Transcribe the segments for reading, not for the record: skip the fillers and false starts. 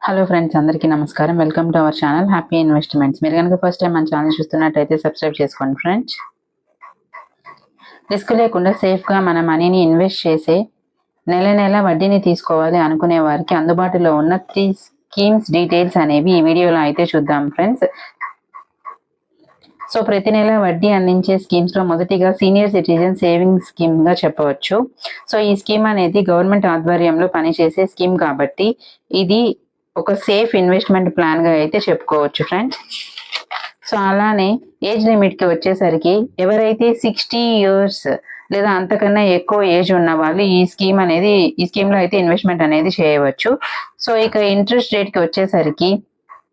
Hello friends, అందరికీ నమస్కారం. Welcome to our channel happy investments. మీరు కనుక ఫస్ట్ టైం మన ఛానల్ చూస్తున్నట్టయితే సబ్స్క్రైబ్ చేసుకోండి ఫ్రెండ్స్. రిస్క్ లేకుండా సేఫ్గా మన మనీని ఇన్వెస్ట్ చేసే నెల నెల వడ్డీని తీసుకోవాలి అనుకునే వారికి అందుబాటులో ఉన్న 3 స్కీమ్స్ డీటెయిల్స్ అనేవి ఈ వీడియోలో అయితే చూద్దాం ఫ్రెండ్స్. సో ప్రతి నెల వడ్డీ అందించే స్కీమ్స్ లో మొదటిగా సీనియర్ సిటిజన్ సేవింగ్ స్కీమ్ గా చెప్పవచ్చు. సో ఈ స్కీమ్ అనేది గవర్నమెంట్ ఆధ్వర్యంలో పనిచేసే స్కీమ్ కాబట్టి ఇది ఒక సేఫ్ ఇన్వెస్ట్మెంట్ ప్లాన్ గా అయితే చెప్పుకోవచ్చు ఫ్రెండ్స్. సో అలానే ఏజ్ లిమిట్ కి వచ్చేసరికి ఎవరైతే 60 years లేదా అంతకన్నా ఎక్కువ ఏజ్ ఉన్న వాళ్ళు ఈ స్కీమ్ లో అయితే ఇన్వెస్ట్మెంట్ అనేది చేయవచ్చు. సో ఇక ఇంట్రెస్ట్ రేట్ కి వచ్చేసరికి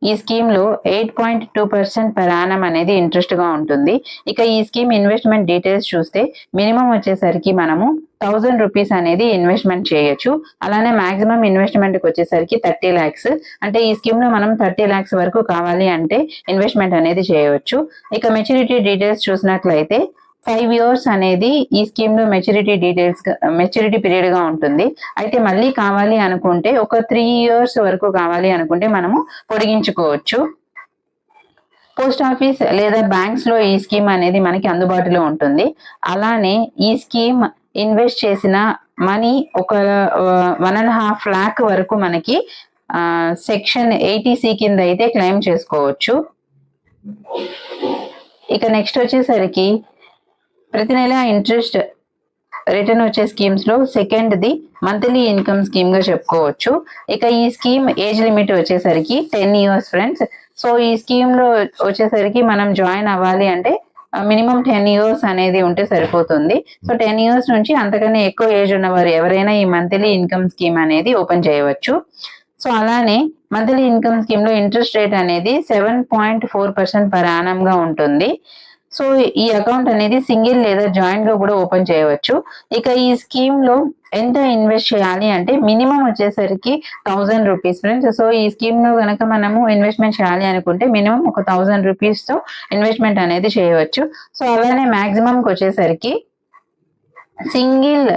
ఈ స్కీమ్ లో 8.2% per annum అనేది ఇంట్రెస్ట్ గా ఉంటుంది. ఇక ఈ స్కీమ్ ఇన్వెస్ట్మెంట్ డీటెయిల్స్ చూస్తే మినిమం వచ్చేసరికి మనము 1000 రూపీస్ అనేది ఇన్వెస్ట్మెంట్ చేయొచ్చు. అలానే మాక్సిమం ఇన్వెస్ట్మెంట్ కి వచ్చేసరికి 30 lakhs. అంటే ఈ స్కీమ్ లో మనం 30 lakhs వరకు కావాలి అంటే ఇన్వెస్ట్మెంట్ అనేది చేయవచ్చు. ఇక మెచ్యూరిటీ డీటెయిల్స్ చూసినట్లయితే 5 years అనేది ఈ స్కీమ్ లో మెచ్యూరిటీ పీరియడ్ గా ఉంటుంది. అయితే మళ్ళీ కావాలి అనుకుంటే ఒక 3 years వరకు కావాలి అనుకుంటే మనము పొడిగించుకోవచ్చు. పోస్ట్ ఆఫీస్ లేదా బ్యాంక్స్ లో ఈ స్కీమ్ అనేది మనకి అందుబాటులో ఉంటుంది. అలానే ఈ స్కీమ్ ఇన్వెస్ట్ చేసిన మనీ ఒక 1.5 lakh వరకు మనకి సెక్షన్ 80C కింద అయితే క్లెయిమ్ చేసుకోవచ్చు. ఇక నెక్స్ట్ వచ్చేసరికి ప్రతి నెల ఇంట్రెస్ట్ రిటర్న్ వచ్చే స్కీమ్స్ లో సెకండ్ది మంత్లీ ఇన్కమ్ స్కీమ్ గా చెప్పుకోవచ్చు. ఇక ఈ స్కీమ్ ఏజ్ లిమిట్ వచ్చేసరికి 10 years ఫ్రెండ్స్. సో ఈ స్కీమ్ లో వచ్చేసరికి మనం జాయిన్ అవ్వాలి అంటే మినిమం 10 years అనేది ఉంటే సరిపోతుంది. సో 10 years నుంచి అంతకన్నా ఎక్కువ ఏజ్ ఉన్నవారు ఎవరైనా ఈ మంత్లీ ఇన్కమ్ స్కీమ్ అనేది ఓపెన్ చేయవచ్చు. సో అలానే మంత్లీ ఇన్కమ్ స్కీమ్ లో ఇంట్రెస్ట్ రేట్ అనేది 7.4% per annum గా ఉంటుంది. సో ఈ అకౌంట్ అనేది సింగిల్ లేదా జాయింట్ గా కూడా ఓపెన్ చేయవచ్చు. ఇక ఈ స్కీమ్ లో ఎంత ఇన్వెస్ట్ చేయాలి అంటే మినిమం వచ్చేసరికి 1000 రూపీస్ ఫ్రెండ్స్. సో ఈ స్కీమ్ లో కనుక మనము ఇన్వెస్ట్మెంట్ చేయాలి అనుకుంటే మినిమం ఒక 1000 రూపీస్ తో ఇన్వెస్ట్మెంట్ అనేది చేయవచ్చు. సో అలానే మాక్సిమం వచ్చేసరికి సింగిల్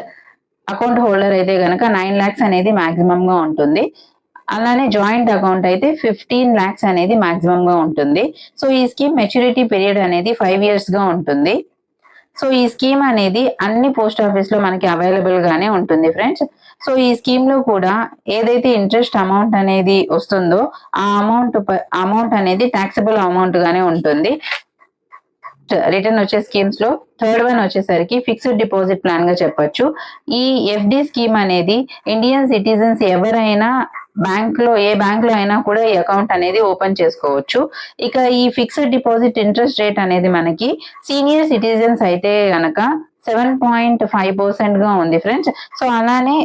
అకౌంట్ హోల్డర్ అయితే కనుక 9 lakhs అనేది మాక్సిమం గా ఉంటుంది. అలానే జాయింట్ అకౌంట్ అయితే 15 lakhs అనేది మాక్సిమం గా ఉంటుంది. సో ఈ స్కీమ్ మెచ్యూరిటీ పీరియడ్ అనేది 5 years గా ఉంటుంది. సో ఈ స్కీమ్ అనేది అన్ని పోస్ట్ ఆఫీస్ లో మనకి అవైలబుల్ గానే ఉంటుంది ఫ్రెండ్స్. సో ఈ స్కీమ్ లో కూడా ఏదైతే ఇంట్రెస్ట్ అమౌంట్ అనేది వస్తుందో ఆ అమౌంట్ అనేది టాక్సబుల్ అమౌంట్ గానే ఉంటుంది. రిటర్న్ వచ్చే స్కీమ్స్ లో థర్డ్ వన్ వచ్చేసరికి ఫిక్స్డ్ డిపాజిట్ ప్లాన్ గా చెప్పొచ్చు. ఈ ఎఫ్డి స్కీమ్ అనేది ఇండియన్ సిటిజన్స్ ఎవరైనా ఏ బ్యాంక్ లో అయినా కూడా ఈ అకౌంట్ అనేది ఓపెన్ చేసుకోవచ్చు. ఇక ఈ ఫిక్స్డ్ డిపాజిట్ ఇంట్రెస్ట్ రేట్ అనేది మనకి సీనియర్ సిటిజన్స్ అయితే గనక 7.5% గా ఉంది ఫ్రెండ్స్. సో అలానే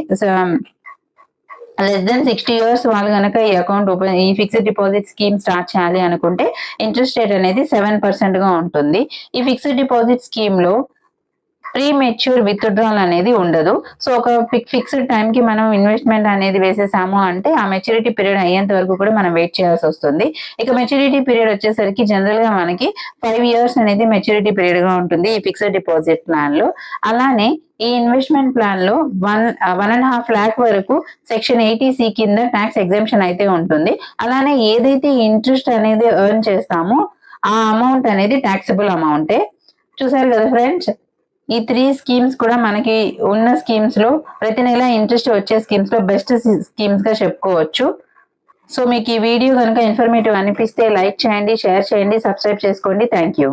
లెస్ దెన్ 60 years వాళ్ళు కనుక ఈ ఫిక్స్డ్ డిపాజిట్ స్కీమ్ స్టార్ట్ చేయాలి అనుకుంటే ఇంట్రెస్ట్ రేట్ అనేది 7% గా ఉంటుంది. ఈ ఫిక్స్డ్ డిపాజిట్ స్కీమ్ లో ప్రీ మెచ్యూర్ విత్డ్రాల్ అనేది ఉండదు. సో ఒక ఫిక్స్డ్ టైం కి మనం ఇన్వెస్ట్మెంట్ అనేది వేసేసాము అంటే ఆ మెచ్యూరిటీ పీరియడ్ అయ్యేంత వరకు కూడా మనం వెయిట్ చేయాల్సి వస్తుంది. ఇక మెచ్యూరిటీ పీరియడ్ వచ్చేసరికి జనరల్ గా మనకి 5 years అనేది మెచ్యూరిటీ పీరియడ్ గా ఉంటుంది ఈ ఫిక్స్డ్ డిపాజిట్ ప్లాన్ లో. అలానే ఈ ఇన్వెస్ట్మెంట్ ప్లాన్ లో 1.5 lakh వరకు సెక్షన్ 80C కింద ట్యాక్స్ ఎగ్జంప్షన్ అయితే ఉంటుంది. అలానే ఏదైతే ఇంట్రెస్ట్ అనేది ఎర్న్ చేస్తామో ఆ అమౌంట్ అనేది ట్యాక్సబుల్ అమౌంటే. చూసారు కదా ఫ్రెండ్స్, ఈ 3 స్కీమ్స్ కూడా మనకి ఉన్న స్కీమ్స్ లో ప్రతి నెల ఇంట్రెస్ట్ వచ్చే స్కీమ్స్ లో బెస్ట్ స్కీమ్స్ గా చెప్పుకోవచ్చు. సో మీకు ఈ వీడియో కనుక ఇన్ఫర్మేటివ్ అనిపిస్తే లైక్ చేయండి, షేర్ చేయండి, సబ్స్క్రైబ్ చేసుకోండి. Thank you.